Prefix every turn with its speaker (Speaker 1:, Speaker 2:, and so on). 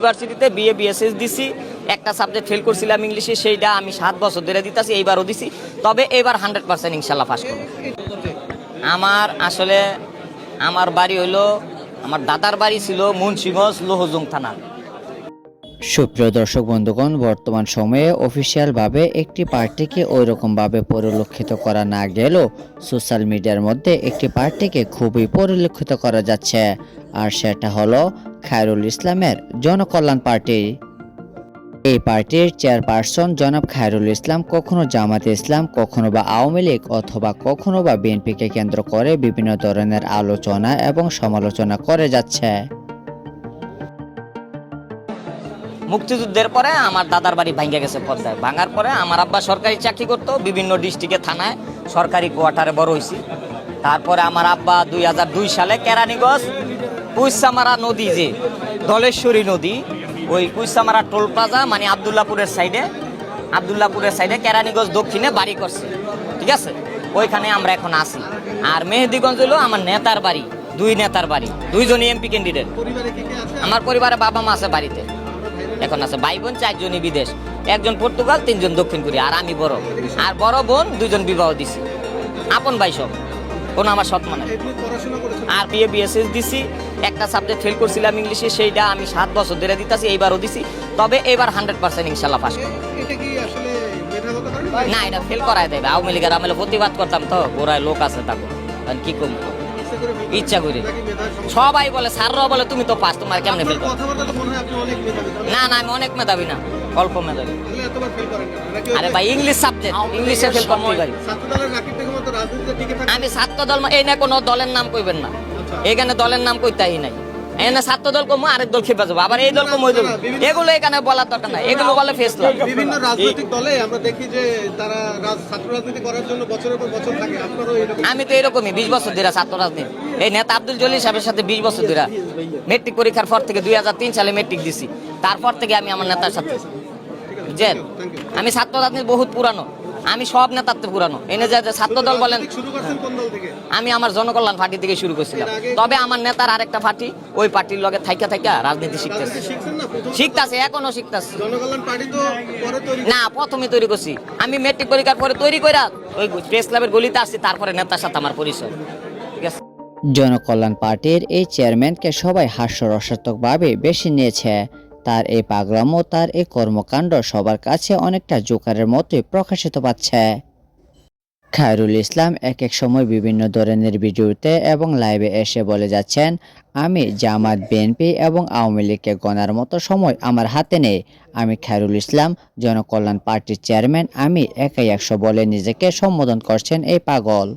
Speaker 1: ইউনিভার্সিটিতে BA BSS দিছি, একটা সাবজেক্ট ফেল করছিলাম ইংলিশে, সেইটা আমি 7 বছর ধরে দিতেছি, এইবারও দিছি। তবে এবার 100% ইনশাল্লাহ পাস করব। আমার বাড়ি হইলো, আমার দাদার বাড়ি ছিল মুন্সিগঞ্জ লোহজং থানা।
Speaker 2: সুপ্রিয় দর্শক বন্ধুগণ, বর্তমান সময়ে অফিসিয়ালভাবে একটি পার্টিকে ওই রকমভাবে পরিলক্ষিত করা না গেলেও সোশ্যাল মিডিয়ার মধ্যে একটি পার্টিকে খুবই পরিলক্ষিত করা যাচ্ছে, আর সেটা হলো খায়রুল ইসলামের জনকল্যাণ পার্টি। এই পার্টির চেয়ারপারসন জনাব খায়রুল ইসলাম কখনো জামাতে ইসলাম, কখনো বা আওয়ামী লীগ অথবা কখনো বা বিএনপিকে কেন্দ্র করে বিভিন্ন ধরনের আলোচনা এবং সমালোচনা করে যাচ্ছে।
Speaker 1: মুক্তিযুদ্ধের পরে আমার দাদার বাড়ি ভাঙ্গা গেছে পর্যায়ে, ভাঙার পরে আমার আব্বা সরকারি চাকরি করতো, বিভিন্ন ডিস্ট্রিক্টে থানায় সরকারি কোয়ার্টারে বড় হয়েছি। তারপরে আমার আব্বা 2002 সালে কেরানীগঞ্জ কুইসামারা নদী, যে ধলেশ্বরী নদী, ওই কুইসামারা টোল প্লাজা মানে আবদুল্লাপুরের সাইডে কেরানীগঞ্জ দক্ষিণে বাড়ি করছে, ঠিক আছে? ওইখানে আমরা এখন আসি। আর মেহেদিগঞ্জ হলো আমার নেতার বাড়ি, দুই নেতার বাড়ি, দুইজনই এমপি ক্যান্ডিডেট। আমার পরিবারে বাবা মা আছে বাড়িতে, এখন আছে ভাই বোন 4 জনই বিদেশ, 1 জন পর্তুগাল, 3 জন দক্ষিণ কোরিয়া, আর আমি বড়। আর বড় বোন 2 জন বিবাহ দিছি, আপন ভাই সব, কোন আমার সৎ মানে। আর বিএ বিএসএস দিছি, একটা সাবজেক্ট ফেল করছিলাম ইংলিশে, সেইটা আমি 7 বছর ধরে দিতেছি, এইবারও দিছি। তবে এবার 100% ইনশাল্লাহ পাস করব। না, এটা ফেল করায় দেবে। আওয়ামী লীগের আমলে প্রতিবাদ করতাম তো, গোড়ায় লোক আছে তাকে, কি কম ইচ্ছা করি। সবাই বলে, স্যাররাও বলে তুমি তো পাস, তোমার কেমনে ফেল করো? না না, আমি অনেক মেধাবী না, অল্প মেধাবী। আরে ভাই, ইংলিশ সাবজেক্ট, ইংলিশে ফেল করতে পারি। আমি ছাত্র দল, এই না কোনো দলের নাম কইবেন না, এখানে দলের নাম কইতাই নাই। এখানে ছাত্র দল কমো, আরেক দল খেপে যাবো, আবার এই দল কমো, ওই দল, এগুলো এখানে বলার দরকার নাই, এগুলো বলে ফেসলা।
Speaker 3: বিভিন্ন রাজনৈতিক দলে আমরা দেখি যে তারা ছাত্র রাজনীতি করার জন্য বছরের পর বছর থাকে। আপনারও এরকম?
Speaker 1: আমি তো এরকমই 20 বছর ধরে ছাত্র রাজনীতি। এই নেতা আব্দুল জলিল সাহেবের সাথে 20 বছর ধরে, মেট্রিক পরীক্ষার পর থেকে 2003 সালে মেট্রিক দিছি, তারপর থেকে আমি আমার নেতার সাথে, বুঝছেন? আমি ছাত্র রাজনীতি বহুত পুরানো, আমি সব নেতার থেকে পুরানো। এনে যে ছাত্র দল বলেন, আমি আমার জনকল্যাণ পার্টি থেকে শুরু করছিলাম। তবে আমার নেতার আরেকটা পার্টি, ওই পার্টির লগে থাইকা রাজনীতি শিখতেছে, এখনো শিখতেছে। না, প্রথমে তৈরি করছি আমি, মেট্রিক পরীক্ষার পরে তৈরি কইরা ওই প্রেস ক্লাবের গলিতে আসছি, তারপরে নেতার সাথে আমার পরিচয়, ঠিক আছে?
Speaker 2: জনকল্যাণ পার্টির এই চেয়ারম্যানকে সবাই হাস্যরসাত্মকভাবে বেশি নিয়েছে। তার এই পাগলামো, তার এই কর্মকাণ্ড সবার কাছে অনেকটা জোকারের মতোই প্রকাশিত পাচ্ছে। খায়রুল ইসলাম এক সময় বিভিন্ন ধরনের ভিডিওতে এবং লাইভে এসে বলে যাচ্ছেন, আমি জামাত, বিএনপি এবং আওয়ামী লীগকে গণার মতো সময় আমার হাতে নেই। আমি খায়রুল ইসলাম, জনকল্যাণ পার্টির চেয়ারম্যান, আমি একাই 100 বলে নিজেকে সম্বোধন করছেন এই পাগল।